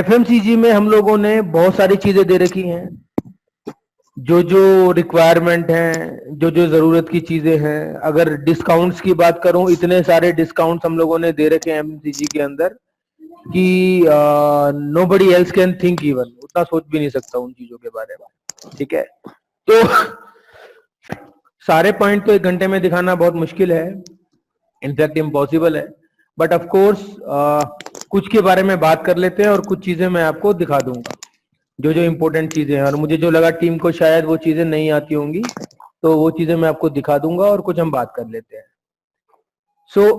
FMCG में हम लोगों ने बहुत सारी चीजें दे रखी हैं, जो जो रिक्वायरमेंट हैं, जो जो जरूरत की चीजें हैं। अगर डिस्काउंट्स की बात करूं, इतने सारे डिस्काउंट्स हम लोगों ने दे रखे हैं एफएमसीजी के अंदर कि nobody else can think, even उतना सोच भी नहीं सकता उन चीजों के बारे में। ठीक है, तो सारे पॉइंट तो 1 घंटे में दिखाना बहुत मुश्किल है, इनफैक्ट इम्पॉसिबल है। बट ऑफ कोर्स कुछ के बारे में बात कर लेते हैं और कुछ चीजें मैं आपको दिखा दूंगा, जो जो इम्पोर्टेंट चीजें हैं। और मुझे जो लगा टीम को शायद वो चीजें नहीं आती होंगी, तो वो चीजें मैं आपको दिखा दूंगा और कुछ हम बात कर लेते हैं।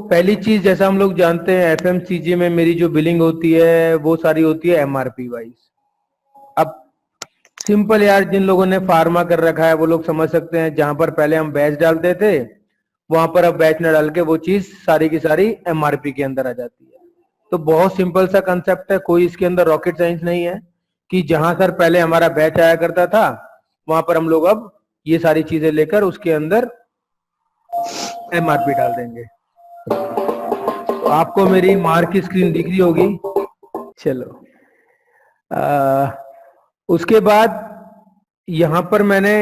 पहली चीज, जैसा हम लोग जानते हैं एफएमसीजी में मेरी जो बिलिंग होती है वो सारी होती है एमआरपी वाइज। अब सिंपल यार, जिन लोगों ने फार्मा कर रखा है वो लोग समझ सकते हैं, जहां पर पहले हम बैच डालते थे वहां पर अब बैच न डाल के वो चीज सारी की सारी एमआरपी के अंदर आ जाती है। तो बहुत सिंपल सा कंसेप्ट है, कोई इसके अंदर रॉकेट साइंस नहीं है कि जहां सर पहले हमारा बैच आया करता था वहां पर हम लोग अब ये सारी चीजें लेकर उसके अंदर एमआरपी डाल देंगे। तो आपको मेरी मार्क की स्क्रीन दिख रही होगी। चलो, उसके बाद यहां पर मैंने,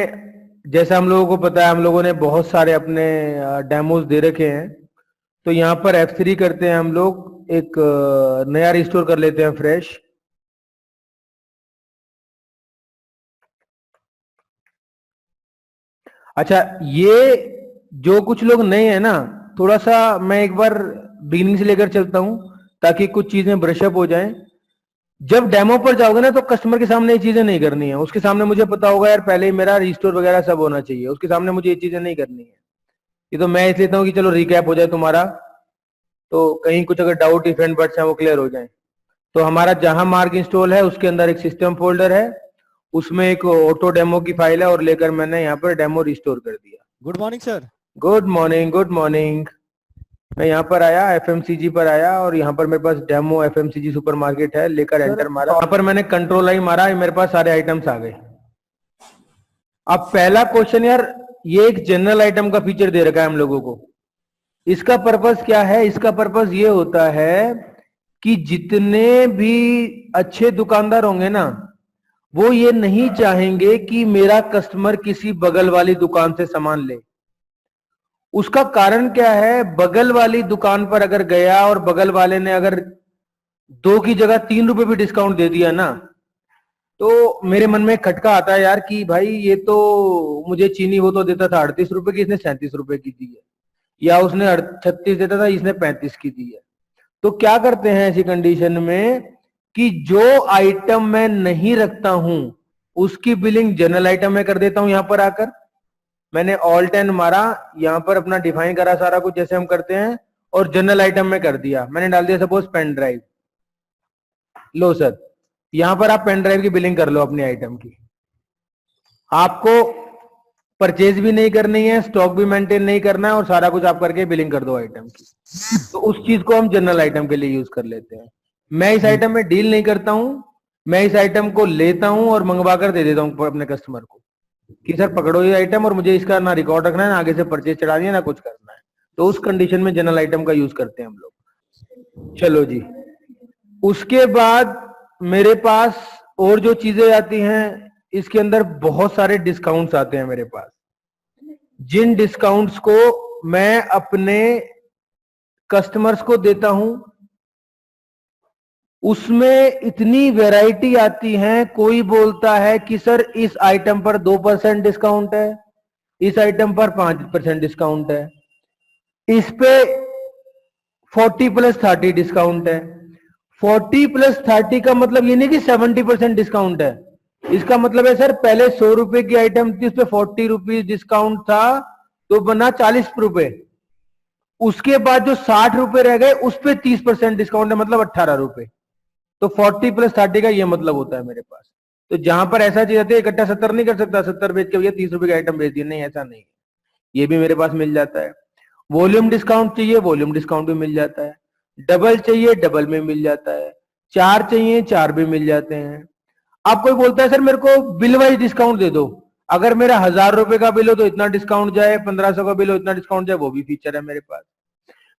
जैसा हम लोगों को पता है, हम लोगों ने बहुत सारे अपने डेमोज दे रखे हैं। तो यहाँ पर F3 करते हैं हम लोग, एक नया रिस्टोर कर लेते हैं फ्रेश। अच्छा, ये जो कुछ लोग नए हैं ना, थोड़ा सा मैं एक बार बिगिनिंग से लेकर चलता हूं ताकि कुछ चीजें ब्रशअप हो जाएं। जब डेमो पर जाओगे ना तो कस्टमर के सामने ये चीजें नहीं करनी है। उसके सामने मुझे पता होगा यार पहले ही मेरा रिस्टोर वगैरह सब होना चाहिए, उसके सामने मुझे ये चीजें नहीं करनी है। ये तो मैं इसलिए लेता हूँ कि चलो रिकैप हो जाए तुम्हारा, तो कहीं कुछ अगर डाउट इवेंट बट्स हैं वो क्लियर हो जाए। तो हमारा जहां मार्क इंस्टॉल है उसके अंदर एक सिस्टम फोल्डर है, उसमें एक ऑटो डेमो की फाइल है और लेकर मैंने यहाँ पर डेमो रिस्टोर कर दिया। Good morning sir. Good morning, good morning. मैं यहाँ पर आया, एफएमसीजी पर आया और यहाँ पर मेरे पास डेमो एफएमसीजी सुपरमार्केट है, लेकर एंटर मारा। यहाँ पर मैंने कंट्रोल आई मारा, मेरे पास सारे आइटम्स आ गए। अब पहला क्वेश्चन यार, ये एक जनरल आइटम का फीचर दे रखा है हम लोगों को। इसका पर्पस क्या है? इसका पर्पस ये होता है कि जितने भी अच्छे दुकानदार होंगे ना, वो ये नहीं चाहेंगे कि मेरा कस्टमर किसी बगल वाली दुकान से सामान ले। उसका कारण क्या है? बगल वाली दुकान पर अगर गया और बगल वाले ने अगर 2 की जगह 3 रुपए भी डिस्काउंट दे दिया ना, तो मेरे मन में खटका आता है यार कि भाई ये तो मुझे चीनी वो तो देता था 38 रुपए की, इसने 37 रुपए की दी है, या उसने 36 देता था, इसने 35 की दी है। तो क्या करते हैं ऐसी कंडीशन में कि जो आइटम मैं नहीं रखता हूं उसकी बिलिंग जनरल आइटम में कर देता हूं। यहां पर आकर मैंने ऑल्ट एन मारा, यहां पर अपना डिफाइन करा सारा कुछ जैसे हम करते हैं, और जनरल आइटम में कर दिया। मैंने डाल दिया सपोज पेन ड्राइव। लो सर, यहां पर आप पेन ड्राइव की बिलिंग कर लो अपनी आइटम की। आपको परचेज भी नहीं करनी है, स्टॉक भी मेंटेन नहीं करना है, और सारा कुछ आप करके बिलिंग कर दो आइटम की। तो उस चीज को हम जनरल आइटम के लिए यूज कर लेते हैं। मैं इस आइटम में डील नहीं करता हूं, मैं इस आइटम को लेता हूं और मंगवा कर दे देता हूं अपने कस्टमर को कि सर पकड़ो ये आइटम और मुझे इसका ना रिकॉर्ड रखना है, ना आगे से परचेज चढ़ानी है, ना कुछ करना है। तो उस कंडीशन में जनरल आइटम का यूज करते हैं हम लोग। चलो जी, उसके बाद मेरे पास और जो चीजें आती हैं, इसके अंदर बहुत सारे डिस्काउंट्स आते हैं मेरे पास, जिन डिस्काउंट्स को मैं अपने कस्टमर्स को देता हूं। उसमें इतनी वैरायटी आती है, कोई बोलता है कि सर इस आइटम पर 2% डिस्काउंट है, इस आइटम पर 5% डिस्काउंट है, इस पे 40+30 डिस्काउंट है। 40+30 का मतलब ये नहीं कि 70% डिस्काउंट है। इसका मतलब है सर पहले 100 रुपए की आइटम थी, उस पर 40 रुपीज डिस्काउंट था तो बना 40 रुपए। उसके बाद जो 60 रुपए रह गए उस पर 30% डिस्काउंट है, मतलब 18 रुपए। तो 40+30 का ये मतलब होता है मेरे पास। तो जहां पर ऐसा चीज आती है इकट्ठा 70 नहीं कर सकता, 70 बेच के भैया 30 रुपए की आइटम बेच दी, नहीं ऐसा नहीं है, ये भी मेरे पास मिल जाता है। वॉल्यूम डिस्काउंट चाहिए, वॉल्यूम डिस्काउंट भी मिल जाता है। डबल चाहिए, डबल में मिल जाता है। 4 चाहिए, 4 भी मिल जाते हैं। अब कोई बोलता है सर मेरे को बिल वाइज डिस्काउंट दे दो, अगर मेरा 1000 रुपए का बिल हो तो इतना डिस्काउंट जाए, 1500 का बिल हो इतना डिस्काउंट जाए, वो भी फीचर है मेरे पास।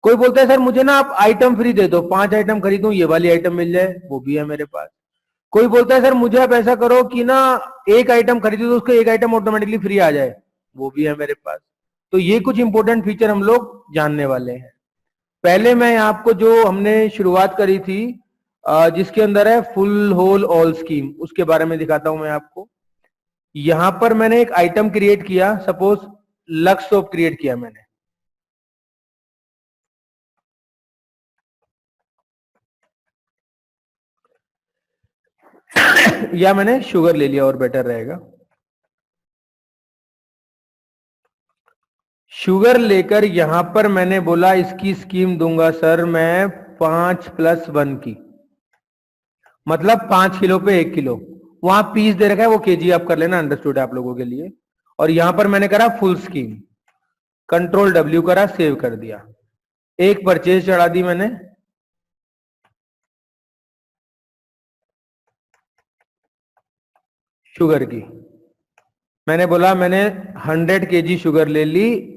कोई बोलता है सर मुझे ना आप आइटम फ्री दे दो, 5 आइटम खरीदूं ये वाली आइटम मिल जाए, वो भी है मेरे पास। कोई बोलता है सर मुझे आप ऐसा करो कि ना एक आइटम खरीदो तो उसको एक आइटम ऑटोमेटिकली फ्री आ जाए, वो भी है मेरे पास। तो ये कुछ इंपॉर्टेंट फीचर हम लोग जानने वाले हैं। पहले मैं आपको जो हमने शुरुआत करी थी जिसके अंदर है फुल होल ऑल स्कीम, उसके बारे में दिखाता हूं मैं आपको। यहां पर मैंने एक आइटम क्रिएट किया, सपोज लक्स सोप क्रिएट किया मैंने। या मैंने शुगर ले लिया और बेटर रहेगा। शुगर लेकर यहां पर मैंने बोला इसकी स्कीम दूंगा सर मैं 5+1 की, मतलब 5 किलो पे 1 किलो। वहां पीस दे रखा है, वो केजी आप कर लेना, अंडरस्टूड है आप लोगों के लिए। और यहां पर मैंने करा फुल स्कीम, कंट्रोल W करा, सेव कर दिया। एक परचेज चढ़ा दी मैंने, शुगर की। मैंने बोला मैंने 100 केजी शुगर ले ली,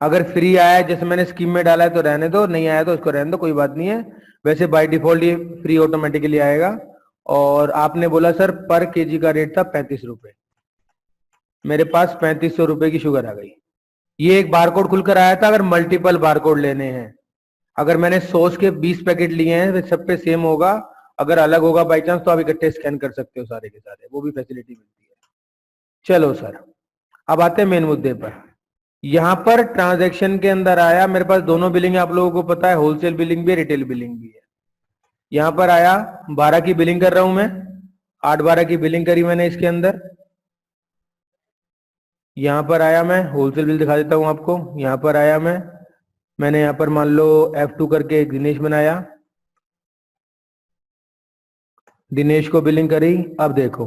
अगर फ्री आया जैसे मैंने स्कीम में डाला है तो रहने दो, नहीं आया तो इसको रहने दो, कोई बात नहीं है। वैसे बाय डिफॉल्ट ये फ्री ऑटोमेटिकली आएगा। और आपने बोला सर पर केजी का रेट था 35 रुपए, मेरे पास 3500 रुपए की शुगर आ गई। ये एक बारकोड खुलकर आया था, अगर मल्टीपल बारकोड लेने हैं, अगर मैंने सॉस के 20 पैकेट लिए हैं तो सब पे सेम होगा, अगर अलग होगा बाई चांस तो आप इकट्ठे स्कैन कर सकते हो सारे के सारे, वो भी फैसिलिटी मिलती है। चलो सर, अब आते हैं मेन मुद्दे पर। यहां पर ट्रांजैक्शन के अंदर आया, मेरे पास दोनों बिलिंग आप लोगों को पता है, होलसेल बिलिंग भी है, रिटेल बिलिंग भी है। यहां पर आया 12 की बिलिंग कर रहा हूं मैं, 8-12 की बिलिंग करी मैंने इसके अंदर। यहां पर आया मैं होलसेल बिल दिखा देता हूं आपको। यहां पर आया मैंने यहां पर मान लो F2 करके एक दिनेश बनाया, दिनेश को बिलिंग करी। अब देखो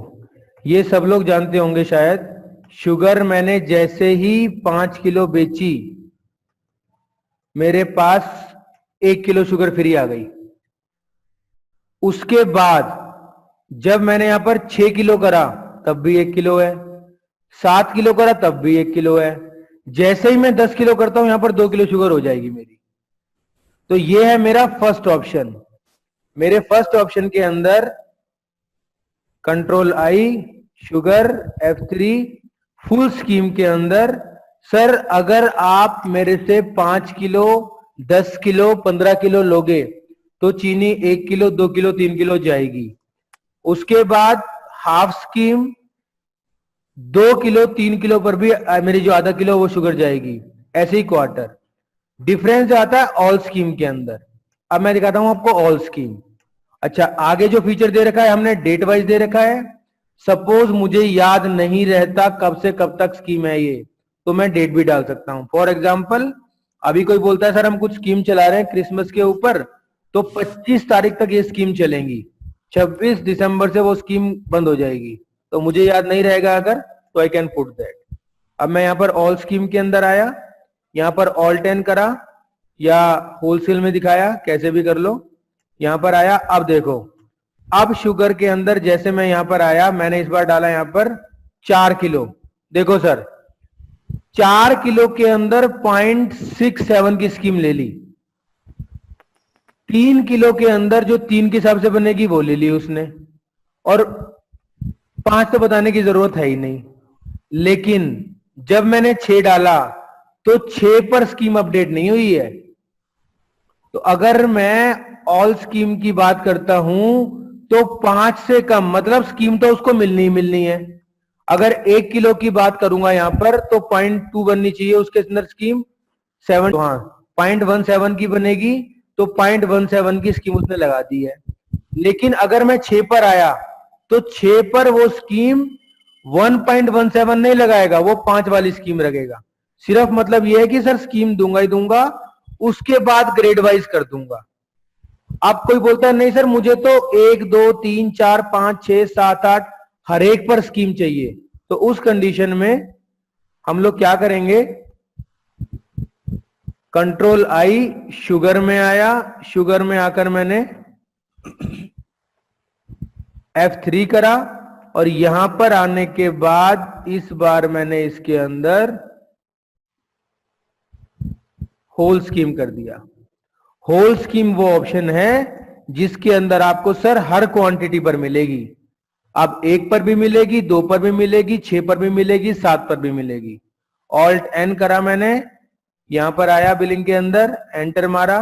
ये सब लोग जानते होंगे शायद, शुगर मैंने जैसे ही 5 किलो बेची मेरे पास 1 किलो शुगर फ्री आ गई। उसके बाद जब मैंने यहां पर 6 किलो करा तब भी 1 किलो है, 7 किलो करा तब भी 1 किलो है। जैसे ही मैं 10 किलो करता हूं यहां पर 2 किलो शुगर हो जाएगी मेरी। तो ये है मेरा फर्स्ट ऑप्शन। मेरे फर्स्ट ऑप्शन के अंदर control I, sugar, F3, full scheme के अंदर। सर अगर आप मेरे से 5 किलो, 10 किलो, 15 किलो लोगे तो चीनी 1 किलो, 2 किलो, 3 किलो जाएगी। उसके बाद हाफ स्कीम 2 किलो, 3 किलो पर भी मेरी जो आधा किलो वो शुगर जाएगी। ऐसे ही क्वार्टर डिफरेंस आता है ऑल स्कीम के अंदर। अब मैं दिखाता हूं आपको ऑल स्कीम। अच्छा, आगे जो फीचर दे रखा है हमने डेट वाइज दे रखा है। सपोज मुझे याद नहीं रहता कब से कब तक स्कीम है ये, तो मैं डेट भी डाल सकता हूं। फॉर एग्जाम्पल अभी कोई बोलता है सर हम कुछ स्कीम चला रहे हैं क्रिसमस के ऊपर, तो 25 तारीख तक ये स्कीम चलेंगी, 26 दिसंबर से वो स्कीम बंद हो जाएगी। तो मुझे याद नहीं रहेगा अगर, तो आई कैन पुट दैट। अब मैं यहां पर ऑल स्कीम के अंदर आया, यहां पर ऑल 10 करा या होलसेल में दिखाया, कैसे भी कर लो। यहां पर आया, अब देखो अब शुगर के अंदर जैसे मैं यहां पर आया, मैंने इस बार डाला यहां पर 4 किलो। देखो सर 4 किलो के अंदर 0.67 की स्कीम ले ली, 3 किलो के अंदर जो 3 के हिसाब से बनेगी वो ले ली उसने, और 5 तो बताने की जरूरत है ही नहीं। लेकिन जब मैंने 6 डाला तो 6 पर स्कीम अपडेट नहीं हुई है। तो अगर मैं ऑल स्कीम की बात करता हूं तो 5 से कम, मतलब स्कीम तो उसको मिलनी ही मिलनी है। अगर 1 किलो की बात करूंगा यहां पर तो 0.2 बननी चाहिए उसके अंदर स्कीम, 7, हाँ 0.17 की बनेगी, तो 0.17 की स्कीम उसने लगा दी है। लेकिन अगर मैं 6 पर आया तो 6 पर वो स्कीम 1.17 नहीं लगाएगा, वो 5 वाली स्कीम रखेगा। सिर्फ मतलब ये है कि सर स्कीम दूंगा ही दूंगा, उसके बाद ग्रेड वाइज कर दूंगा। अब कोई बोलता है नहीं सर मुझे तो 1, 2, 3, 4, 5, 6, 7, 8 हर एक पर स्कीम चाहिए, तो उस कंडीशन में हम लोग क्या करेंगे, कंट्रोल आई, शुगर में आया, शुगर में आकर मैंने F3 करा, और यहां पर आने के बाद इस बार मैंने इसके अंदर होल स्कीम कर दिया। होल स्कीम वो ऑप्शन है जिसके अंदर आपको सर हर क्वांटिटी पर मिलेगी। अब 1 पर भी मिलेगी, 2 पर भी मिलेगी, 6 पर भी मिलेगी, 7 पर भी मिलेगी। ऑल्ट एन करा मैंने, यहां पर आया बिलिंग के अंदर, एंटर मारा,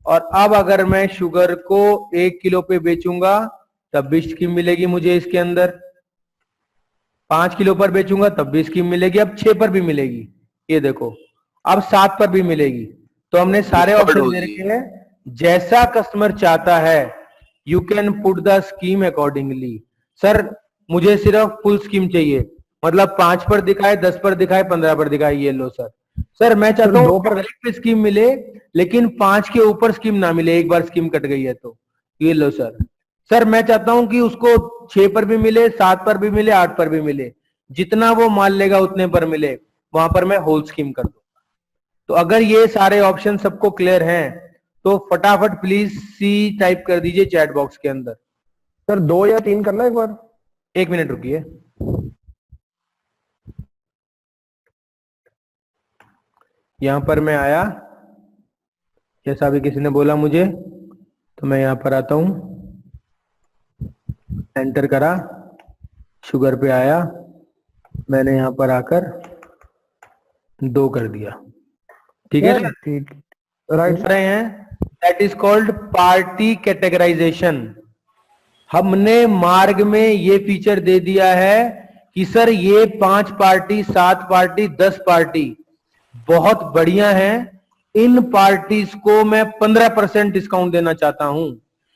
और अब अगर मैं शुगर को 1 किलो पे बेचूंगा तब भी स्कीम मिलेगी मुझे इसके अंदर। 5 किलो पर बेचूंगा तब भी स्कीम मिलेगी। अब 6 पर भी मिलेगी, ये देखो, अब 7 पर भी मिलेगी। तो हमने सारे ऑप्शन दे रखे हैं, जैसा कस्टमर चाहता है you can put the scheme accordingly. Sir मुझे सिर्फ फुल स्कीम चाहिए, मतलब 5 पर दिखाए, 10 पर दिखाए, 15 पर दिखाए, ये लो सर। सर मैं चाहता हूँ 2 पर स्कीम मिले, लेकिन 5 के ऊपर स्कीम ना मिले, एक बार स्कीम कट गई है तो, ये लो सर। सर मैं चाहता हूं कि उसको 6 पर भी मिले, 7 पर भी मिले, 8 पर भी मिले, जितना वो माल लेगा उतने पर मिले, वहां पर मैं होल स्कीम कर दूंगा। तो अगर ये सारे ऑप्शन सबको क्लियर हैं तो फटाफट प्लीज सी टाइप कर दीजिए चैट बॉक्स के अंदर। सर 2 या 3 करना एक बार। 1 मिनट रुकिए। यहां पर मैं आया, जैसा भी किसी ने बोला मुझे, तो मैं यहां पर आता हूं, एंटर करा, शुगर पे आया, मैंने यहां पर आकर 2 कर दिया। ठीक है, ठीक, राइट रहे हैं, that is called party categorisation. हमने मार्ग में ये फीचर दे दिया है कि सर ये 5 पार्टी, 7 पार्टी, 10 पार्टी बहुत बढ़िया है, इन पार्टीज को मैं 15% डिस्काउंट देना चाहता हूं।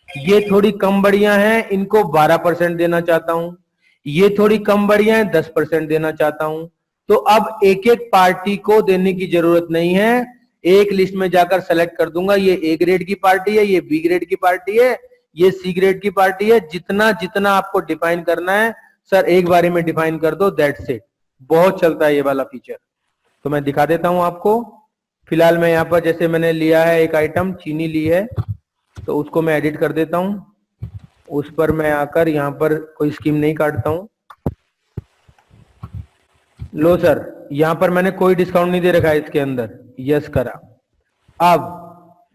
ये थोड़ी कम बढ़िया है, इनको 12% देना चाहता हूं। ये थोड़ी कम बढ़िया है, 10% देना चाहता हूं। तो अब एक एक पार्टी को देने की जरूरत नहीं है, एक लिस्ट में जाकर सेलेक्ट कर दूंगा, ये ए ग्रेड की पार्टी है, ये बी ग्रेड की पार्टी है, ये सी ग्रेड की पार्टी है। जितना जितना आपको डिफाइन करना है सर एक बारी में डिफाइन कर दो, दैट्स इट। बहुत चलता है ये वाला फीचर, तो मैं दिखा देता हूं आपको। फिलहाल मैं यहां पर, जैसे मैंने लिया है एक आइटम चीनी ली है, तो उसको मैं एडिट कर देता हूं। उस पर मैं आकर यहां पर कोई स्कीम नहीं काटता हूं। लो सर, यहां पर मैंने कोई डिस्काउंट नहीं दे रखा है इसके अंदर, यस करा। अब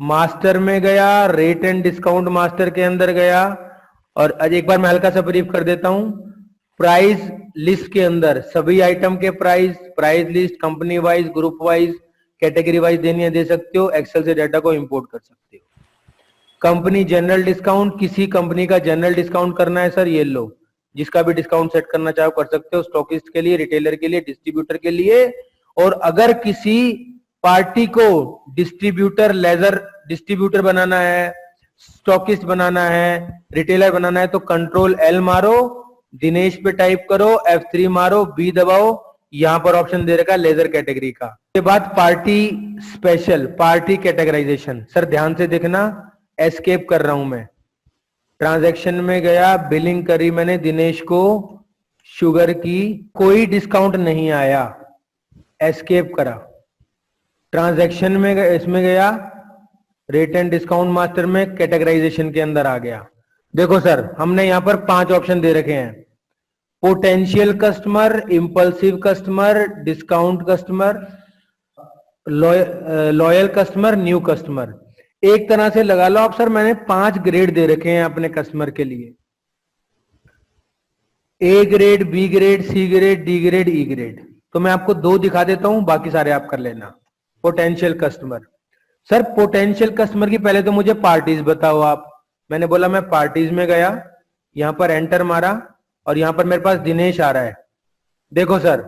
मास्टर में गया, रेट एंड डिस्काउंट मास्टर के अंदर गया, और आज एक बार मैं हल्का सा ब्रीफ कर देता हूं। प्राइस लिस्ट के अंदर सभी आइटम के price, price list company wise, group wise, category wise देनी है, दे सकते हो, एक्सेल से डाटा को इंपोर्ट कर सकते हो। कंपनी जनरल डिस्काउंट, किसी कंपनी का जनरल डिस्काउंट करना है सर, ये लो, जिसका भी डिस्काउंट सेट करना चाहो कर सकते हो, स्टॉकिस्ट के लिए, रिटेलर के लिए, डिस्ट्रीब्यूटर के लिए। और अगर किसी पार्टी को डिस्ट्रीब्यूटर, लेजर डिस्ट्रीब्यूटर बनाना है, स्टॉकिस्ट बनाना है, रिटेलर बनाना है, तो कंट्रोल एल मारो, दिनेश पे टाइप करो, F3 मारो, बी दबाओ, यहां पर ऑप्शन दे रखा है लेजर कैटेगरी का। उसके बाद party special, party categorisation. Sir ध्यान से देखना, एस्केप कर रहा हूं मैं, ट्रांजैक्शन में गया, बिलिंग करी मैंने दिनेश को शुगर की, कोई डिस्काउंट नहीं आया, एस्केप करा, ट्रांजैक्शन में इसमें गया, रेट एंड डिस्काउंट मास्टर में, कैटेगराइजेशन के अंदर आ गया। देखो सर हमने यहां पर 5 ऑप्शन दे रखे हैं, potential customer, impulsive customer, discount customer, loyal customer, new customer. एक तरह से लगा लो आप सर, मैंने 5 ग्रेड दे रखे हैं अपने कस्टमर के लिए, A grade, B grade, C grade, D grade, E grade. तो मैं आपको 2 दिखा देता हूं, बाकी सारे आप कर लेना। Potential customer, sir potential customer की पहले तो मुझे पार्टीज बताओ आप। मैंने बोला मैं पार्टीज में गया, यहां पर एंटर मारा, और यहां पर मेरे पास दिनेश आ रहा है। देखो सर,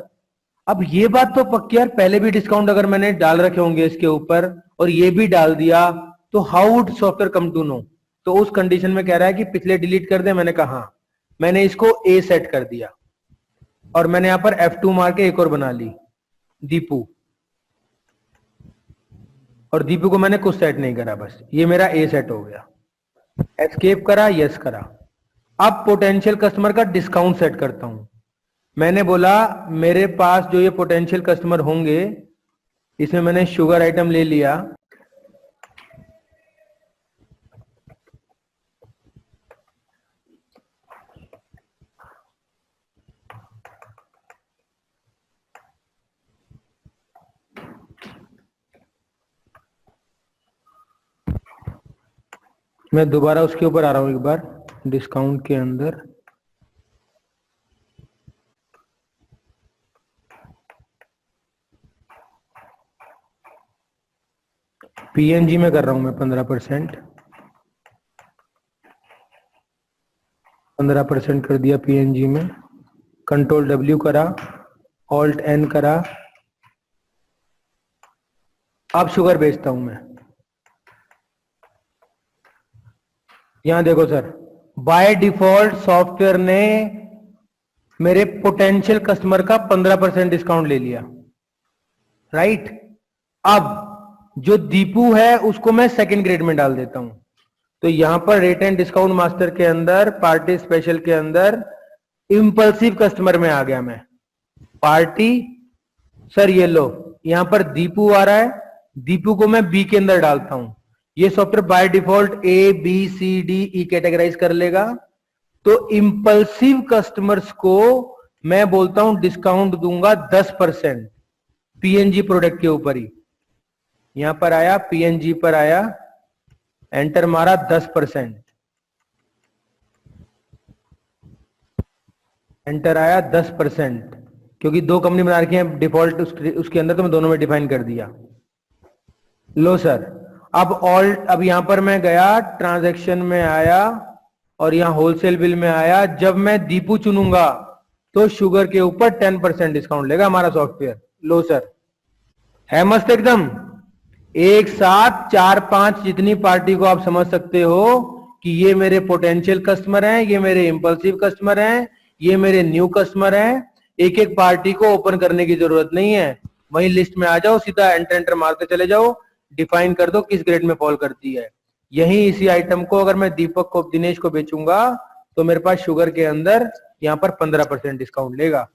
अब ये बात तो पक्की यार, पहले भी डिस्काउंट अगर मैंने डाल रखे होंगे इसके ऊपर और ये भी डाल दिया, तो how would software come to know. तो उस कंडीशन में कह रहा है कि पिछले डिलीट कर दे, मैंने कहा हाँ। मैंने इसको ए सेट कर दिया, और मैंने यहां पर F2 मार के एक और बना ली, दीपू, और दीपू को मैंने कुछ सेट नहीं करा, बस ये मेरा ए सेट हो गया। एस्केप करा, यस करा। अब पोटेंशियल कस्टमर का डिस्काउंट सेट करता हूं। मैंने बोला मेरे पास जो ये पोटेंशियल कस्टमर होंगे, इसमें मैंने शुगर आइटम ले लिया, मैं दोबारा उसके ऊपर आ रहा हूं एक बार, डिस्काउंट के अंदर। पीएनजी में कर रहा हूं मैं 15%, 15% कर दिया पीएनजी में। कंट्रोल W करा, ऑल्ट N करा। अब शुगर बेचता हूं मैं। यहां देखो सर, बाय डिफॉल्ट सॉफ्टवेयर ने मेरे पोटेंशियल कस्टमर का 15% डिस्काउंट ले लिया, राइट। अब जो दीपू है उसको मैं सेकंड ग्रेड में डाल देता हूं। तो यहां पर रेट एंड डिस्काउंट मास्टर के अंदर, पार्टी स्पेशल के अंदर इंपल्सिव कस्टमर में आ गया मैं। पार्टी सर ये लो, यहां पर दीपू आ रहा है, दीपू को मैं बी के अंदर डालता हूं। ये software by default A B C D E categorise कर लेगा। तो इंपल्सिव कस्टमर्स को मैं बोलता हूं डिस्काउंट दूंगा 10% पीएनजी प्रोडक्ट के ऊपर ही। यहां पर आया, पीएनजी पर आया, एंटर मारा, 10% एंटर आया, 10%। क्योंकि दो कंपनी बना रखी है डिफॉल्ट उसके अंदर, तो मैं दोनों में डिफाइन कर दिया। लो सर, अब यहां पर मैं गया, ट्रांजैक्शन में आया और यहां होलसेल बिल में आया। जब मैं दीपू चुनूंगा तो शुगर के ऊपर 10% डिस्काउंट लेगा हमारा सॉफ्टवेयर। लो सर, है मस्त एकदम। एक साथ 4-5 जितनी पार्टी को आप समझ सकते हो कि ये मेरे पोटेंशियल कस्टमर हैं, ये मेरे इंपल्सिव कस्टमर हैं, ये मेरे न्यू कस्टमर हैं। एक एक पार्टी को ओपन करने की जरूरत नहीं है, वही लिस्ट में आ जाओ, सीधा एंटर एंटर मारते चले जाओ, डिफाइन कर दो किस ग्रेड में फॉल करती है। यही इसी आइटम को अगर मैं दीपक को, दिनेश को बेचूंगा तो मेरे पास शुगर के अंदर यहाँ पर 15% डिस्काउंट लेगा।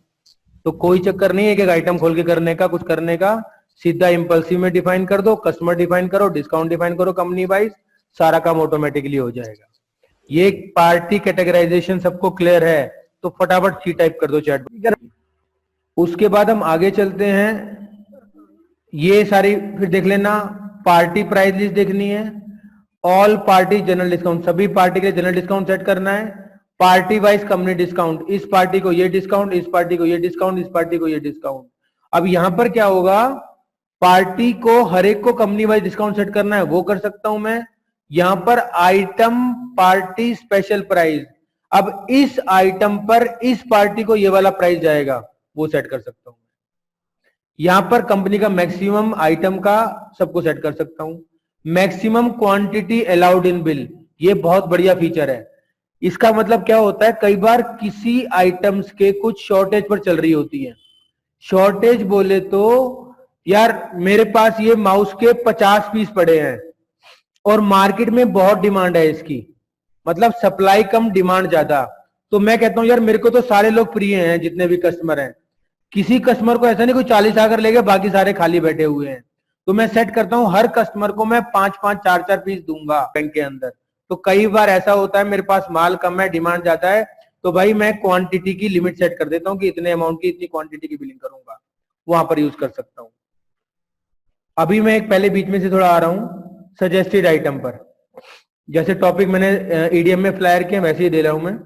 तो कोई चक्कर नहीं है एक एक आइटम खोल के करने का, कुछ करने का। सीधा इंपल्सिव में डिफाइन कर दो, कस्टमर डिफाइन करो, डिस्काउंट डिफाइन करो कंपनी वाइज, सारा काम ऑटोमेटिकली हो जाएगा। ये पार्टी कैटेगराइजेशन सबको क्लियर है तो फटाफट सी टाइप कर दो चैट। उसके बाद हम आगे चलते हैं। ये सारी फिर देख लेना, पार्टी प्राइस लिस्ट देखनी है, ऑल पार्टी जनरल डिस्काउंट, सभी पार्टी के लिए जनरल डिस्काउंट सेट करना है। पार्टी वाइज कंपनी डिस्काउंट, इस पार्टी को ये डिस्काउंट, इस पार्टी को ये डिस्काउंट, इस पार्टी को ये डिस्काउंट। अब यहां पर क्या होगा, पार्टी को हर एक को कंपनी वाइज डिस्काउंट सेट करना है, वो कर सकता हूं मैं। यहां पर आइटम पार्टी स्पेशल प्राइस, अब इस आइटम पर इस पार्टी को ये वाला प्राइस जाएगा, वो सेट कर सकता हूं। यहां पर कंपनी का मैक्सिमम आइटम का सबको सेट कर सकता हूं। Maximum quantity allowed in bill, ये बहुत बढ़िया फीचर है। इसका मतलब क्या होता है, कई बार किसी आइटम्स के कुछ शॉर्टेज पर चल रही होती है। शॉर्टेज बोले तो यार मेरे पास ये माउस के 50 पीस पड़े हैं और मार्केट में बहुत डिमांड है इसकी, मतलब सप्लाई कम डिमांड ज्यादा। तो मैं कहता हूं यार मेरे को तो सारे लोग प्रिय हैं जितने भी कस्टमर हैं, किसी कस्टमर को ऐसा नहीं कोई 40 आकर लेके बाकी सारे खाली बैठे हुए हैं। तो मैं सेट करता हूं हर कस्टमर को मैं 5-5 4-4 पीस दूंगा बैंक के अंदर। तो कई बार ऐसा होता है मेरे पास माल कम है, डिमांड ज्यादा है, तो भाई मैं क्वांटिटी की लिमिट सेट कर देता हूं कि इतने अमाउंट की इतनी क्वांटिटी की बिलिंग करूंगा, वहां पर यूज कर सकता हूं। अभी मैं एक पहले बीच में से थोड़ा आ रहा हूं सजेस्टेड आइटम पर। जैसे टॉपिक मैंने ईडीएम में फ्लायर किया वैसे ही दे रहा हूं मैं।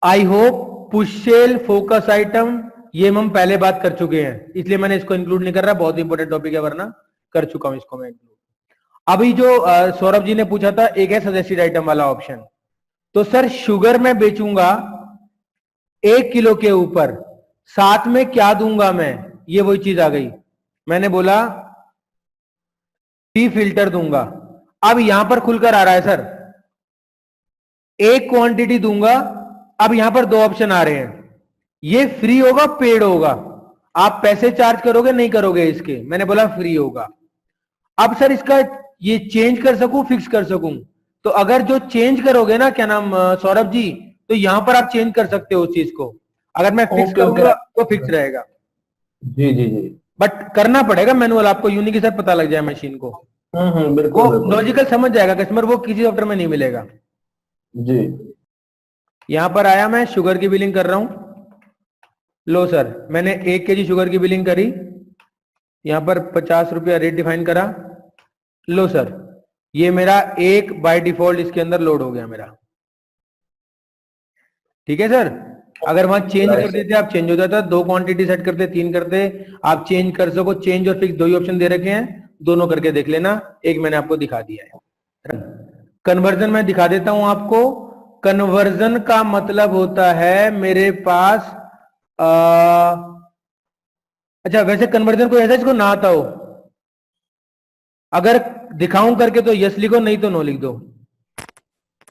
I hope push sale focus item, ये हम पहले बात कर चुके हैं इसलिए मैंने इसको इंक्लूड नहीं कर रहा, बहुत इंपॉर्टेंट टॉपिक है वरना कर चुका हूं इसको मैं इंक्लूड। अभी जो सौरभ जी ने पूछा था, एक है सजेस्टेड आइटम वाला ऑप्शन। तो सर शुगर में बेचूंगा 1 किलो के ऊपर, साथ में क्या दूंगा मैं, ये वही चीज आ गई। मैंने बोला टी फिल्टर दूंगा। अब यहां पर खुलकर आ रहा है सर, एक क्वांटिटी दूंगा। अब यहां पर 2 ऑप्शन आ रहे हैं, ये फ्री होगा पेड होगा, आप पैसे चार्ज करोगे नहीं करोगे इसके। मैंने बोला फ्री होगा। अब सर इसका ये चेंज कर सकूं फिक्स कर सकूं, तो अगर जो चेंज करोगे ना, क्या नाम सौरभ जी, तो यहां पर आप चेंज कर सकते हो उस चीज को। अगर मैं फिक्स करूंगा तो फिक्स रहेगा। जी जी जी, बट करना पड़ेगा मैनुअल, आपको यूनिक के साथ पता लग जाए मशीन को। बिल्कुल वो बिल्कुल। लॉजिकल समझ जाएगा कस्टमर, वो किसी सॉफ्टवेयर में नहीं मिलेगा। जी, यहां पर आया, मैं शुगर की बिलिंग कर रहा हूं। लो सर, मैंने 1 kg शुगर की बिलिंग करी, यहां पर 50 रुपया रेट डिफाइन करा। लो सर, ये मेरा एक बाय डिफॉल्ट इसके अंदर लोड हो गया मेरा। ठीक है सर, अगर वहां चेंज कर देते आप चेंज हो जाता, 2 क्वांटिटी सेट करते 3 करते, आप चेंज कर सको, चेंज और फिक्स 2 ही ऑप्शन दे रखे हैं, दोनों करके देख लेना, एक मैंने आपको दिखा दिया है। कन्वर्जन मैं दिखा देता हूं आपको। कन्वर्जन का मतलब होता है मेरे पास अच्छा वैसे कन्वर्जन को ऐसा जिसको ना आता हो, अगर दिखाऊं करके तो यस लिखो, नहीं तो नो लिख दो,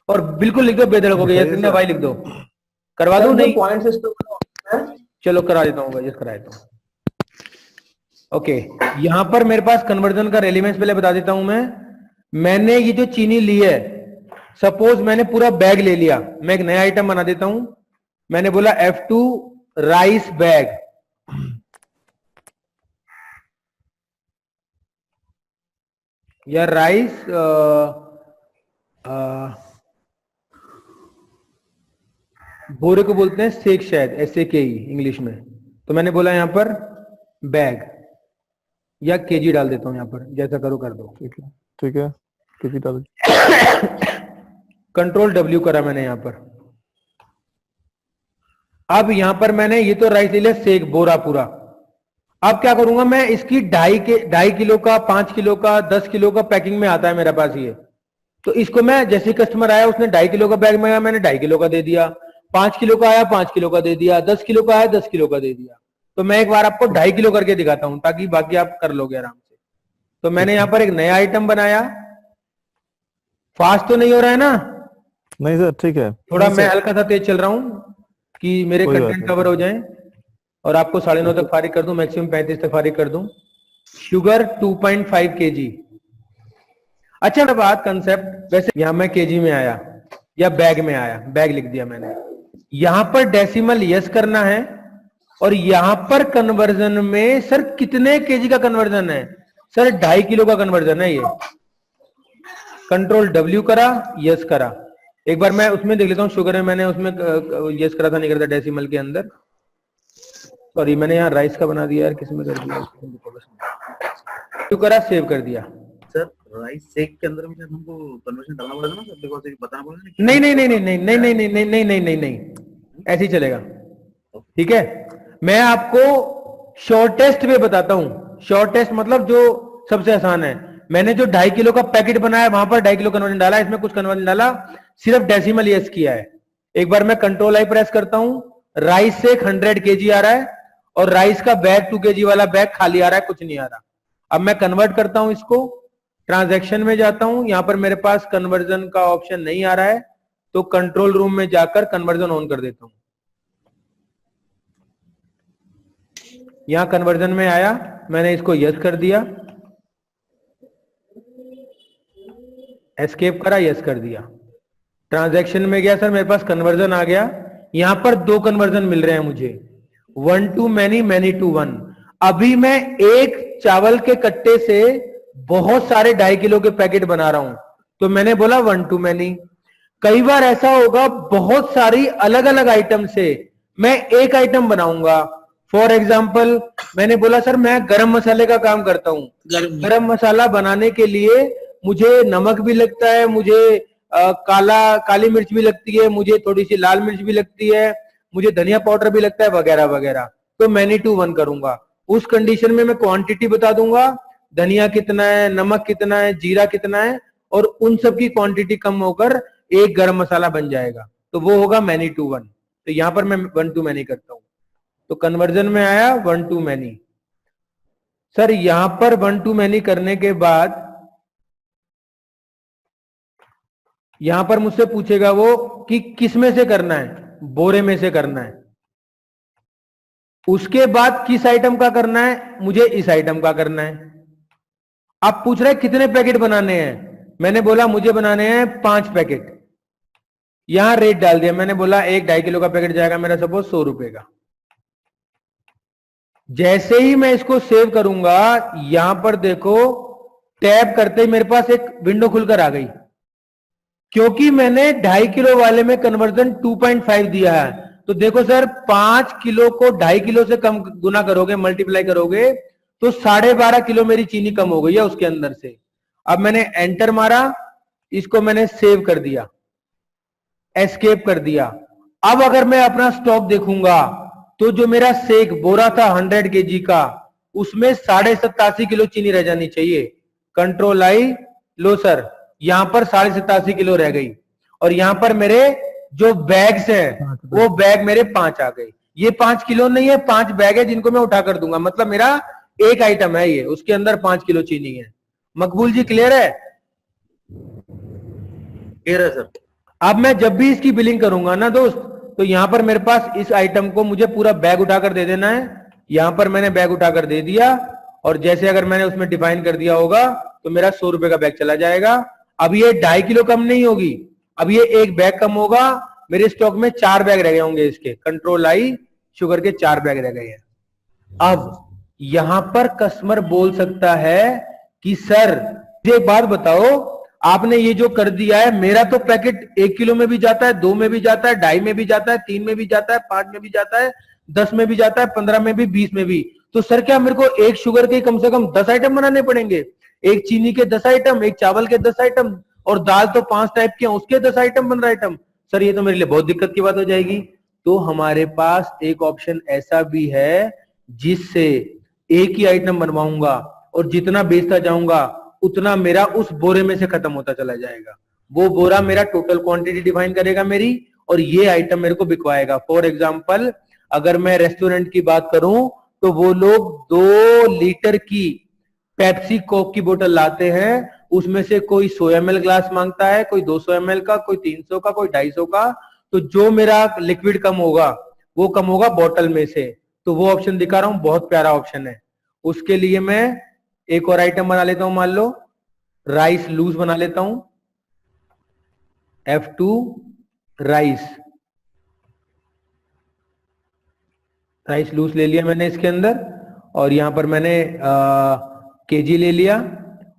और बिल्कुल लिख दो बेधड़क हो गया, यस लिखना भाई लिख दो, करवा दो नहीं पॉइंट सिस्टम, चलो करा देता हूँ भाई, यस करा देता हूँ। ओके, यहां पर मेरे पास कन्वर्जन का रेलिवेंस पहले बता देता हूं मैंने ये जो चीनी ली है, सपोज मैंने पूरा बैग ले लिया, मैं एक नया आइटम बना देता हूं, मैंने बोला F2 राइस बैग, या राइस बोरे को बोलते हैं सेक, शायद SAKE इंग्लिश में, तो मैंने बोला यहां पर बैग, या केजी डाल देता हूं यहां पर, जैसा करो कर दो। ठीक है, ठीक है, केजी डाल। कंट्रोल W करा मैंने यहां पर। अब यहां पर मैंने ये तो राइस ले लिया सेक बोरा पूरा, अब क्या करूंगा मैं, इसकी 2.5 किलो का, 5 किलो का, 10 किलो का पैकिंग में आता है मेरे पास ये, तो इसको मैं जैसे कस्टमर आया उसने 2.5 किलो का बैग मांगा, मैंने 2.5 किलो का दे दिया, 5 किलो का आया 5 किलो का दे दिया, 10 किलो का आया 10 किलो का दे दिया। तो मैं एक बार आपको 2.5 किलो करके दिखाता हूं ताकि बाकी आप कर लोगे आराम से। तो मैंने यहां पर एक नया आइटम बनाया, फास्ट तो नहीं हो रहा है ना? नहीं सर ठीक है, थोड़ा मैं हल्का सा तेज चल रहा हूं कि मेरे कंटेंट कवर हो जाए, और आपको 9:30 तक फारिग कर दूं, मैक्सिमम 35 तक फारिग कर दूं। Sugar 2.5 kg। अच्छा बात कंसेप्ट, वैसे यहां मैं केजी में आया या बैग में आया, बैग लिख दिया मैंने, यहां पर डेसिमल यस करना है, और यहां पर कन्वर्जन में सर कितने केजी का कन्वर्जन है, सर 2.5 किलो का कन्वर्जन है ये। कंट्रोल W करा, यस करा, एक बार मैं उसमें देख लेता हूं, शुगर में मैंने उसमें यस करा था नहीं करा था डेसिमल के अंदर, सॉरी मैंने यहाँ राइस का बना दिया यार, किसमें कर दिया, तो करा सेव कर दिया। सर राइस सेक के अंदर में हमको कन्वर्जन डालना पड़ेगा ना सर, बिकॉज़ ये बताना पड़ेगा ना। नहीं नहीं नहीं नहीं नहीं नहीं नहीं नहीं नहीं नहीं नहीं नहीं, ऐसे ही चलेगा। ठीक है, मैं आपको शॉर्टेस्ट वे बताता हूं, शॉर्टेस्ट मतलब जो सबसे आसान है। मैंने जो 2.5 किलो का पैकेट बनाया वहां पर 2.5 किलो कन्वर्जन डाला, इसमें कुछ कन्वर्जन डाला, सिर्फ डेसिमल यस किया है। एक बार मैं कंट्रोल आई प्रेस करता हूं, राइस से 100 kg आ रहा है, और राइस का बैग 2 kg वाला बैग खाली आ रहा है, कुछ नहीं आ रहा। अब मैं कन्वर्ट करता हूं इसको, ट्रांजैक्शन में जाता हूं, यहां पर मेरे पास कन्वर्जन का ऑप्शन नहीं आ रहा है, तो कंट्रोल रूम में जाकर कन्वर्जन ऑन कर देता हूं। यहां कन्वर्जन में आया, मैंने इसको यस कर दिया, एस्केप करा, यस कर दिया, ट्रांजैक्शन में गया, सर मेरे पास कन्वर्जन आ गया। यहां पर 2 कन्वर्जन मिल रहे हैं मुझे, 1 to many, many to 1। अभी मैं एक चावल के कट्टे से बहुत सारे 2.5 किलो के पैकेट बना रहा हूं, तो मैंने बोला 1 to many। कई बार ऐसा होगा बहुत सारी अलग अलग आइटम से मैं एक आइटम बनाऊंगा। फॉर एग्जाम्पल मैंने बोला सर मैं गरम मसाले का काम करता हूं, गरम मसाला बनाने के लिए मुझे नमक भी लगता है, मुझे काली मिर्च भी लगती है, मुझे थोड़ी सी लाल मिर्च भी लगती है, मुझे धनिया पाउडर भी लगता है, वगैरह वगैरह। तो many to 1 करूंगा। उस कंडीशन में मैं क्वांटिटी बता दूंगा, धनिया कितना है, नमक कितना है, जीरा कितना है, और उन सब की क्वांटिटी कम होकर एक गरम मसाला बन जाएगा, तो वो होगा many to 1। तो यहां पर मैं 1 to many करता हूं, तो कन्वर्जन में आया 1 to many। सर यहां पर 1 to many करने के बाद यहां पर मुझसे पूछेगा वो कि किस में से करना है, बोरे में से करना है, उसके बाद किस आइटम का करना है, मुझे इस आइटम का करना है। अब पूछ रहे कितने पैकेट बनाने हैं, मैंने बोला मुझे बनाने हैं 5 पैकेट। यहां रेट डाल दिया, मैंने बोला एक 2.5 किलो का पैकेट जाएगा मेरा सपोज 100 रुपए का। जैसे ही मैं इसको सेव करूंगा, यहां पर देखो टैब करते ही मेरे पास एक विंडो खुलकर आ गई, क्योंकि मैंने 2.5 किलो वाले में कन्वर्जन 2.5 दिया है। तो देखो सर 5 किलो को 2.5 किलो से कम गुना करोगे, मल्टीप्लाई करोगे, तो 12.5 किलो मेरी चीनी कम हो गई है उसके अंदर से। अब मैंने एंटर मारा, इसको मैंने सेव कर दिया, एस्केप कर दिया। अब अगर मैं अपना स्टॉक देखूंगा तो जो मेरा सेक बोरा था 100 kg का, उसमें 87.5 किलो चीनी रह जानी चाहिए। कंट्रोल आई, लो सर, यहां पर 87.5 किलो रह गई। और यहां पर मेरे जो बैग्स हैं वो बैग मेरे 5 आ गए। ये 5 किलो नहीं है, 5 बैग है जिनको मैं उठा कर दूंगा, मतलब मेरा एक आइटम है ये, उसके अंदर 5 किलो चीनी है। मकबूल जी क्लियर है? क्लियर है सर। अब मैं जब भी इसकी बिलिंग करूंगा ना दोस्त, तो यहां पर मेरे पास इस आइटम को मुझे पूरा बैग उठाकर दे देना है। यहां पर मैंने बैग उठाकर दे दिया, और जैसे अगर मैंने उसमें डिफाइन कर दिया होगा तो मेरा 100 रुपए का बैग चला जाएगा। अब ये 2.5 किलो कम नहीं होगी, अब ये एक बैग कम होगा। मेरे स्टॉक में 4 बैग रह गए होंगे इसके। कंट्रोल आई, शुगर के 4 बैग रह गए हैं। अब यहां पर कस्टमर बोल सकता है कि सर मुझे एक बात बताओ, आपने ये जो कर दिया है, मेरा तो पैकेट 1 किलो में भी जाता है, 2 में भी जाता है, 2.5 में भी जाता है, 3 में भी जाता है, 5 में भी जाता है, 10 में भी जाता है, 15 में भी, 20 में भी। तो सर क्या मेरे को एक शुगर के कम से कम 10 आइटम बनाने पड़ेंगे? एक चीनी के 10 आइटम, एक चावल के 10 आइटम, और दाल तो 5 टाइप के हैं उसके 10 आइटम, 15 आइटम। सर ये तो मेरे लिए बहुत दिक्कत की बात हो जाएगी। तो हमारे पास एक ऑप्शन ऐसा भी है जिससे एक ही आइटम बनवाऊंगा और जितना बेचता जाऊंगा उतना मेरा उस बोरे में से खत्म होता चला जाएगा। वो बोरा मेरा टोटल क्वांटिटी डिफाइन करेगा मेरी, और ये आइटम मेरे को बिकवाएगा। फॉर एग्जांपल अगर मैं रेस्टोरेंट की बात करूं तो वो लोग 2 लीटर की पेप्सी कोक की बोतल लाते हैं, उसमें से कोई 100 ml ग्लास मांगता है, कोई 200 ml का, कोई 300 का, कोई 250 का। तो जो मेरा लिक्विड कम होगा वो कम होगा बोतल में से। तो वो ऑप्शन दिखा रहा हूं, बहुत प्यारा ऑप्शन है। उसके लिए मैं एक और आइटम बना लेता हूं, मान लो राइस लूज बना लेता हूं, F2 राइस लूज ले लिया मैंने इसके अंदर, और यहां पर मैंने केजी ले लिया,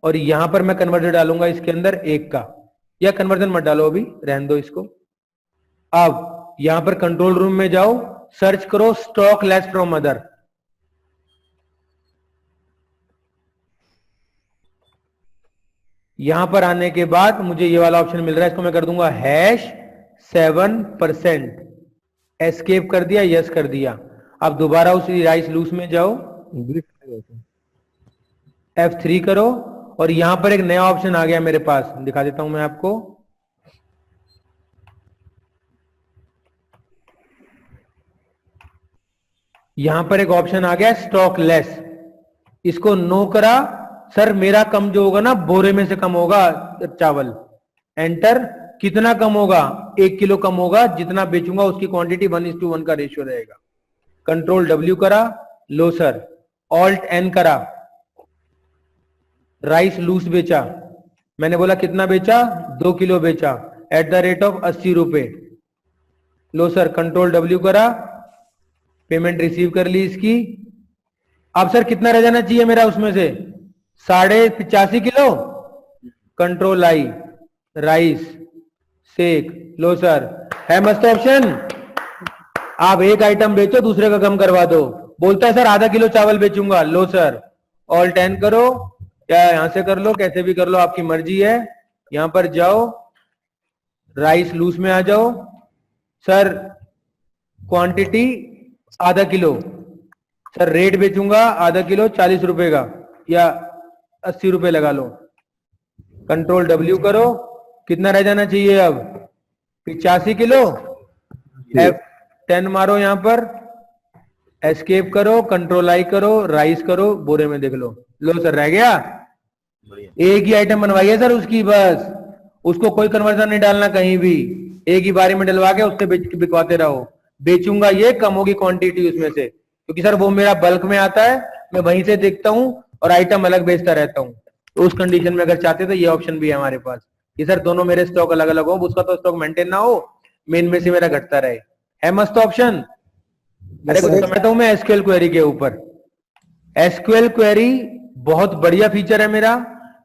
और यहां पर मैं कन्वर्जन डालूंगा इसके अंदर 1 का, या कन्वर्जन मत डालो अभी, रहने दो इसको। अब यहां पर कंट्रोल रूम में जाओ, सर्च करो स्टॉक लेस फ्रॉम अदर। यहां पर आने के बाद मुझे ये वाला ऑप्शन मिल रहा है, इसको मैं कर दूंगा #7%। एस्केप कर दिया, यस कर दिया। अब दोबारा उसी राइस लूज में जाओ, F3 करो, और यहां पर एक नया ऑप्शन आ गया मेरे पास, दिखा देता हूं मैं आपको। यहां पर एक ऑप्शन आ गया स्टॉक लेस, इसको नो करा। सर मेरा कम जो होगा ना, बोरे में से कम होगा चावल। एंटर, कितना कम होगा? 1 किलो कम होगा, जितना बेचूंगा उसकी क्वांटिटी 1:1 का रेशियो रहेगा। कंट्रोल W करा, लो सर, ऑल्ट N करा, राइस लूज बेचा। मैंने बोला कितना बेचा? 2 किलो बेचा, @80 रुपए। लो सर, कंट्रोल W करा, पेमेंट रिसीव कर ली इसकी। अब सर कितना रह जाना चाहिए मेरा उसमें से? 85.5 किलो। कंट्रोल I, राइस सेक, लो सर, है मस्त ऑप्शन। आप एक आइटम बेचो, दूसरे का कम करवा दो। बोलता है सर आधा किलो चावल बेचूंगा, लो सर, ऑल्ट N करो, या यहां से कर लो, कैसे भी कर लो, आपकी मर्जी है। यहां पर जाओ, राइस लूज में आ जाओ, सर क्वांटिटी आधा किलो, सर रेट बेचूंगा आधा किलो 40 रुपए का, या 80 रुपए लगा लो। कंट्रोल W करो, कितना रह जाना चाहिए अब? 85 किलो। F10 मारो, यहां पर एस्केप करो, कंट्रोल I करो, राइस करो, बोरे में देख लो। लो सर, रह गया। एक ही आइटम बनवाई है सर उसकी, बस उसको कोई कन्वर्जन नहीं डालना कहीं भी, एक ही बारी में डलवा के उससे बिकवाते रहो। बेचूंगा ये, कम होगी क्वांटिटी उसमें से, क्योंकि सर वो मेरा बल्क में आता है, मैं वहीं से देखता हूं और आइटम अलग बेचता रहता हूं। तो उस कंडीशन में अगर चाहते तो ये ऑप्शन भी है हमारे पास कि सर दोनों मेरे स्टॉक अलग अलग हो, उसका तो स्टॉक मेंटेन ना हो, मेन में से मेरा घटता रहे। है मस्त ऑप्शन। अरे समझता हूं मैं एसक्यूएल क्वेरी के ऊपर। एसक्यूएल क्वेरी बहुत बढ़िया फीचर है मेरा,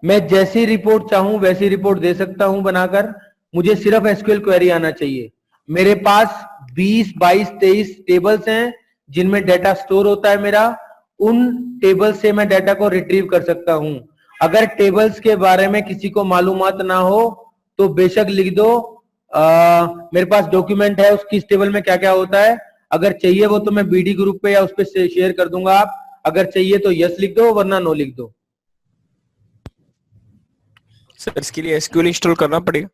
मैं जैसी रिपोर्ट चाहूं वैसी रिपोर्ट दे सकता हूं बनाकर। मुझे सिर्फ एसक्यूएल क्वेरी आना चाहिए। मेरे पास 20, 22, 23 टेबल्स हैं जिनमें डेटा स्टोर होता है मेरा, उन टेबल से मैं डेटा को रिट्रीव कर सकता हूं। अगर टेबल्स के बारे में किसी को मालूमात ना हो तो बेशक लिख दो मेरे पास डॉक्यूमेंट है उसकी इस टेबल में क्या क्या होता है। अगर चाहिए वो तो मैं बीडी ग्रुप पे या उस पे शेयर कर दूंगा। आप अगर चाहिए तो यस लिख दो वरना नो लिख दो। सर इसके लिए एसक्यूएल इंस्टॉल करना पड़ेगा?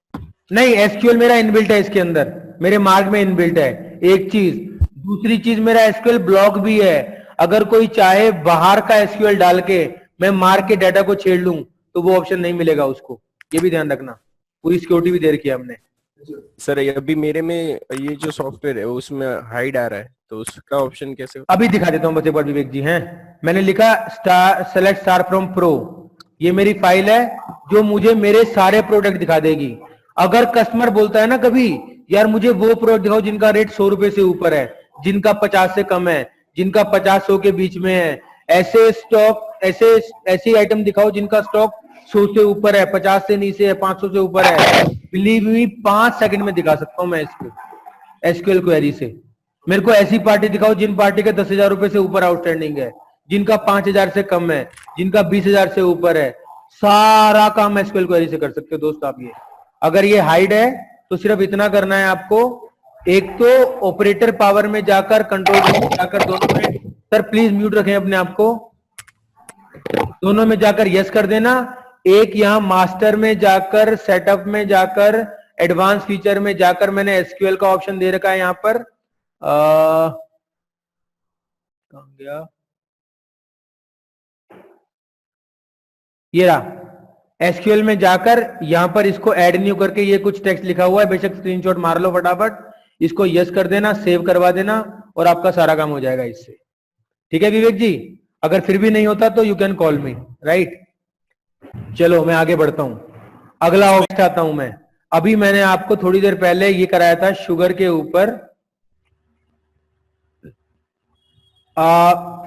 नहीं, एसक्यूएल मेरा इनबिल्ट है इसके अंदर, मेरे मार्क में इनबिल्ट है एक चीज। दूसरी चीज मेरा एसक्यूएल ब्लॉक भी है। अगर कोई चाहे बाहर का एसक्यूएल डाल के मैं मार्क के डाटा को छेड़ लूं तो वो ऑप्शन नहीं मिलेगा उसको, ये भी ध्यान रखना। पूरी सिक्योरिटी भी दे रखी है हमने। सर अभी मेरे में ये जो सॉफ्टवेयर है उसमें हाइड आ रहा है, तो उसका ऑप्शन कैसे? अभी दिखा देता हूं बस एक बार विवेक जी। हैं मैंने लिखा सेलेक्ट स्टार फ्रॉम प्रो, ये मेरी फाइल है जो मुझे मेरे सारे प्रोडक्ट दिखा देगी। अगर कस्टमर बोलता है ना कभी यार मुझे वो प्रोडक्ट दिखाओ जिनका रेट 100 रुपए से ऊपर है, जिनका 50 से कम है, जिनका 50-100 के बीच में है, ऐसे स्टॉक ऐसे आइटम दिखाओ जिनका स्टॉक 100 से ऊपर है, 50 से नीचे है, 500 से ऊपर है। बिलीव मी 5 सेकंड में दिखा सकता हूं मैं इसको एसक्यूएल क्वेरी से। मेरे को ऐसी पार्टी दिखाओ जिन पार्टी का 10,000 रुपए से ऊपर आउटस्टैंडिंग है, जिनका 5,000 से कम है, जिनका 20,000 से ऊपर है। सारा काम एसक्यूएल क्वेरी से कर सकते हो दोस्त आप। ये अगर ये हाइड है तो सिर्फ इतना करना है आपको, एक तो ऑपरेटर पावर में जाकर कंट्रोल में जाकर दोनों में, सर प्लीज म्यूट रखें अपने आप को, दोनों में जाकर यस कर देना। एक यहां मास्टर में जाकर सेटअप में जाकर एडवांस फीचर में जाकर मैंने एसक्यूएल का ऑप्शन दे रखा है यहां पर। कहां गया ये रहा। एसक्यूएल में जाकर यहां पर इसको ऐड न्यू करके ये कुछ टेक्स्ट लिखा हुआ है, बेशक स्क्रीनशॉट मार लो फटाफट, इसको यस कर देना, सेव करवा देना और आपका सारा काम हो जाएगा इससे। ठीक है विवेक जी, अगर फिर भी नहीं होता तो you can call me, right. चलो मैं आगे बढ़ता हूं, अगला ऑप्शन आता हूं मैं। अभी मैंने आपको थोड़ी देर पहले ये कराया था शुगर के ऊपर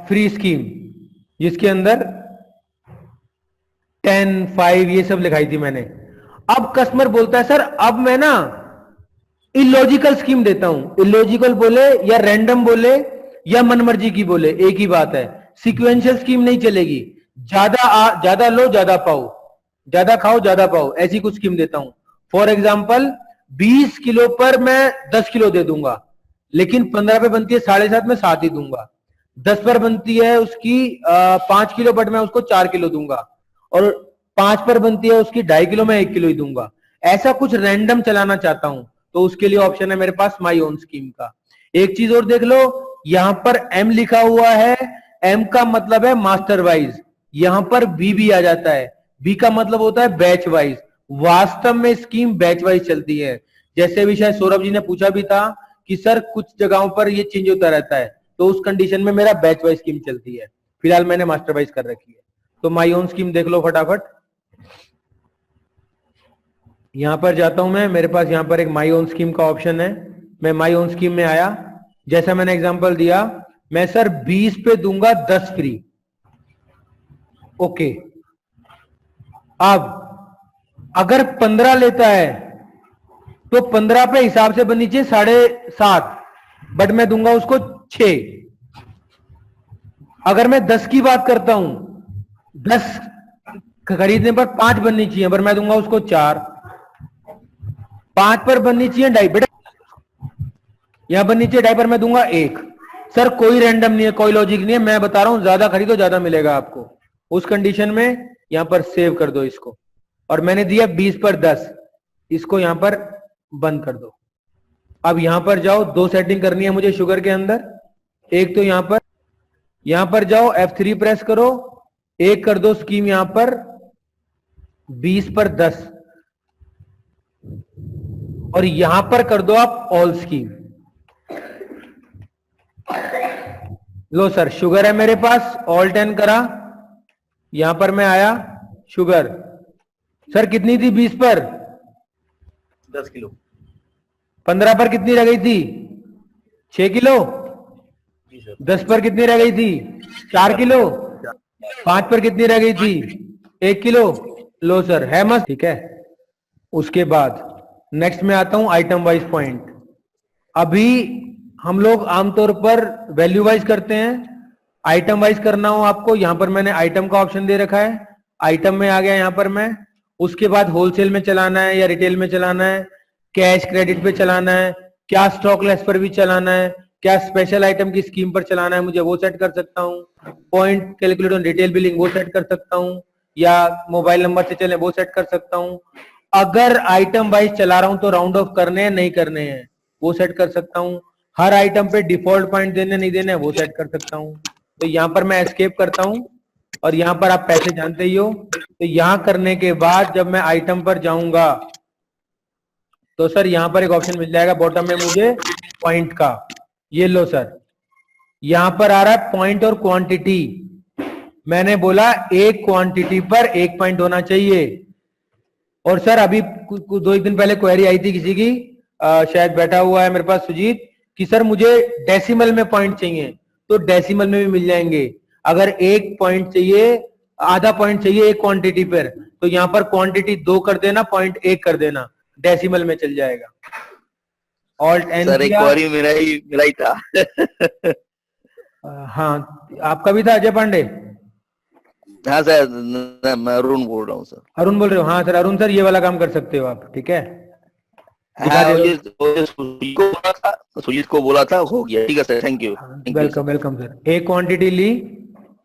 फ्री स्कीम, जिसके अंदर 10, 5 ये सब लिखाई थी मैंने। अब कस्टमर बोलता है सर अब मैं ना इलॉजिकल स्कीम देता हूं। इलॉजिकल बोले या रैंडम बोले या मनमर्जी की बोले एक ही बात है, सीक्वेंशियल स्कीम नहीं चलेगी। ज्यादा लो ज्यादा पाओ, ज्यादा खाओ ज्यादा पाओ, ऐसी कुछ स्कीम देता हूं। फॉर एग्जाम्पल 20 किलो पर मैं 10 किलो दे दूंगा, लेकिन 15 पे बनती है 7.5 में 7 ही दूंगा। 10 पर बनती है उसकी 5 किलो बट मैं उसको 4 किलो दूंगा, और 5 पर बनती है उसकी 2.5 किलो में 1 किलो ही दूंगा। ऐसा कुछ रैंडम चलाना चाहता हूं तो उसके लिए ऑप्शन है मेरे पास माई ओन स्कीम का। एक चीज और देख लो, यहां पर एम लिखा हुआ है, एम का मतलब है मास्टर वाइज, यहां पर बी भी आ जाता है, बी का मतलब होता है बैच वाइज। वास्तव में स्कीम बैच वाइज चलती है। जैसे भी शायद सौरभ जी ने पूछा भी था कि सर कुछ जगहों पर ये चेंज होता रहता है, तो उस कंडीशन में मेरा बैच वाइज स्कीम चलती है। फिलहाल मैंने मास्टर वाइज कर रखी है। तो माई ओन स्कीम देख लो फटाफट। यहां पर जाता हूं मैं, मेरे पास यहां पर एक माई ओन स्कीम का ऑप्शन है। मैं माई ओन स्कीम में आया, जैसा मैंने एग्जांपल दिया, मैं सर 20 पे दूंगा 10 फ्री। ओके, अब अगर 15 लेता है तो 15 पे हिसाब से बननी चाहिए 7.5, बट मैं दूंगा उसको 6। अगर मैं 10 की बात करता हूं, 10 खरीदने पर 5 बननी चाहिए, पर मैं दूंगा उसको 4। 5 पर बननी चाहिए 2.5, बेटा यहां बननी चाहिए 2.5 पर मैं दूंगा 1। सर कोई रैंडम नहीं है, कोई लॉजिक नहीं है, मैं बता रहा हूं ज्यादा खरीदो ज्यादा मिलेगा आपको। उस कंडीशन में यहां पर सेव कर दो इसको, और मैंने दिया 20 पर 10, इसको यहां पर बंद कर दो। अब यहां पर जाओ, 2 सेटिंग करनी है मुझे शुगर के अंदर। एक तो यहां पर जाओ F3 प्रेस करो, एक कर दो स्कीम यहां पर 20 पर 10, और यहां पर कर दो आप ऑल स्कीम। लो सर शुगर है मेरे पास, ऑल 10 करा, यहां पर मैं आया शुगर। सर कितनी थी 20 पर? 10 किलो। 15 पर कितनी रह गई थी? 6 किलो। 10 पर कितनी रह गई थी? 4 किलो। 5 पर कितनी रह गई थी? 1 किलो। लो सर है मस्त, ठीक है। उसके बाद नेक्स्ट में आता हूं आइटम वाइज पॉइंट। अभी हम लोग आमतौर पर वैल्यू वाइज करते हैं, आइटम वाइज करना हो आपको, यहां पर मैंने आइटम का ऑप्शन दे रखा है। आइटम में आ गया यहाँ पर मैं। उसके बाद होलसेल में चलाना है या रिटेल में चलाना है, कैश क्रेडिट पे चलाना है, क्या स्टॉक लेस पर भी चलाना है, क्या स्पेशल आइटम की स्कीम पर चलाना है, मुझे वो सेट कर सकता हूँ। Point calculate on retail billing वो सेट कर सकता हूँ, या मोबाइल नंबर से चले वो सेट कर सकता हूँ। अगर आइटम वाइज चला रहा हूं तो राउंड ऑफ करने हैं नहीं करने हैं वो सेट कर सकता हूँ। हर आइटम पे डिफॉल्ट पॉइंट देने नहीं देने वो सेट कर सकता हूँ। तो यहाँ पर मैं एस्केप करता हूँ और यहाँ पर आप पैसे जानते ही हो। तो यहाँ करने के बाद जब मैं आइटम पर जाऊंगा तो सर यहाँ पर एक ऑप्शन मिल जाएगा बॉटम में मुझे पॉइंट का। ये लो सर, यहाँ पर आ रहा है पॉइंट और क्वांटिटी। मैंने बोला एक क्वांटिटी पर एक पॉइंट होना चाहिए। और सर अभी दो एक दिन पहले क्वेरी आई थी किसी की, शायद बैठा हुआ है मेरे पास सुजीत, कि सर मुझे डेसिमल में पॉइंट चाहिए, तो डेसिमल में भी मिल जाएंगे। अगर एक पॉइंट चाहिए, आधा पॉइंट चाहिए एक क्वांटिटी पर, तो यहाँ पर क्वांटिटी 2 कर देना, पॉइंट 1 कर देना, डेसिमल में चल जाएगा। ऑल्ट एन सर एक क्वेरी मेरा ही था। हाँ आपका भी था अजय पांडे? हाँ सर, मैं अरुण बोल रहा हूँ सर। अरुण बोल रहे हो? हाँ सर अरुण सर ये वाला काम कर सकते हो आप, ठीक है। हाँ, सुजीत को बोला था, हो गया। ठीक है sir, thank you. Welcome welcome sir. एक क्वांटिटी ली,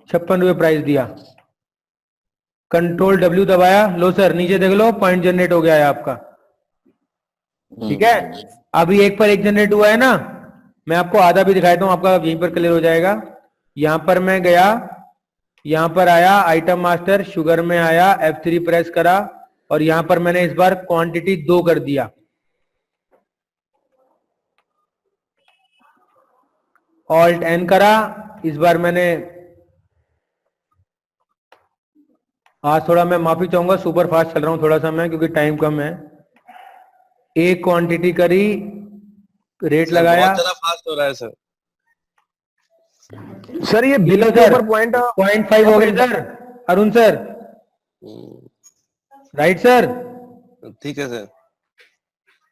56 रुपए प्राइस दिया, कंट्रोल W दबाया, लो सर नीचे देख लो पॉइंट जनरेट हो गया है आपका, ठीक है। अभी एक पर एक जनरेट हुआ है ना, मैं आपको आधा भी दिखाता हूं, आपका यहीं पर क्लियर हो जाएगा। यहां पर मैं गया, यहां पर आया आइटम मास्टर, शुगर में आया, F3 प्रेस करा और यहां पर मैंने इस बार क्वांटिटी 2 कर दिया। ऑल्ट N करा, इस बार मैंने, आज थोड़ा मैं माफी चाहूंगा, सुपर फास्ट चल रहा हूं थोड़ा सा मैं, क्योंकि टाइम कम है। एक क्वांटिटी करी, रेट लगाया, बहुत ज्यादा फास्ट हो रहा है सर। सर ये बिल के ऊपर पॉइंट 0.5 हो गया sir Arun sir, right sir? ठीक है sir.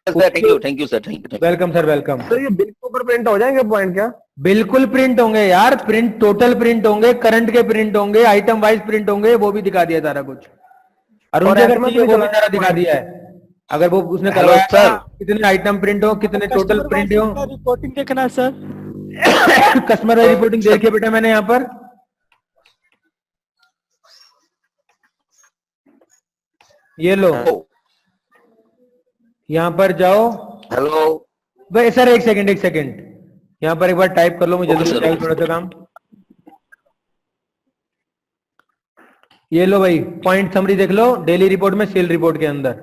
Thank you sir, thank you. Welcome sir, welcome. Sir ये बिल के ऊपर प्रिंट हो जाएंगे पॉइंट क्या? बिल्कुल प्रिंट होंगे यार, प्रिंट टोटल प्रिंट होंगे, करंट के प्रिंट होंगे, आइटम वाइज प्रिंट होंगे, वो भी दिखा दिया सारा कुछ। अरुण जी अगर वो भी सारा दिखा दिया है, अगर वो उसने करवाया था कितने आइटम प्रिंट हो, कितने टोटल प्रिंट हो। रिपोर्टिंग देखना है सर। कस्टमर रिपोर्टिंग देखिए बेटा मैंने यहाँ पर, ये लो, यहाँ पर जाओ। हेलो भाई सर एक सेकंड, यहाँ पर एक बार टाइप कर लो, मुझे जल्दी चाहिए थोड़ा सा काम। ये लो भाई पॉइंट समरी देख लो, डेली रिपोर्ट में सेल रिपोर्ट के अंदर।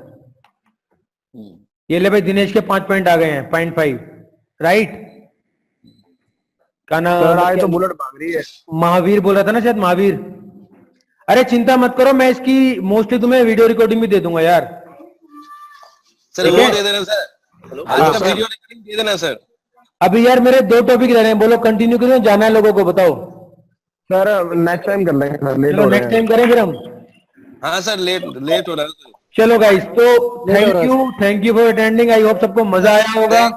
ये ले भाई दिनेश के 5 पॉइंट आ गए हैं, 0.5, राइट? का नाम आए तो बुलेट भाग रही है। महावीर बोल रहा था ना शायद, महावीर। अरे चिंता मत करो, मैं इसकी मोस्टली तुम्हें वीडियो रिकॉर्डिंग भी दे दूंगा यार। सर वो दे देना सर, आज का वीडियो रिकॉर्डिंग दे देना सर। अभी यार मेरे 2 टॉपिक रह रहे हैं, बोलो कंटिन्यू करो, जाना है लोगों को, बताओ। सर नेक्स्ट टाइम कर लेंगे सर, लेट हो चलो रहे नेक्स्ट टाइम करें फिर हम। हाँ सर, लेट हो रहा है सर। चलो गाइस, तो thank you for attending. I hope सबको मजा आया होगा।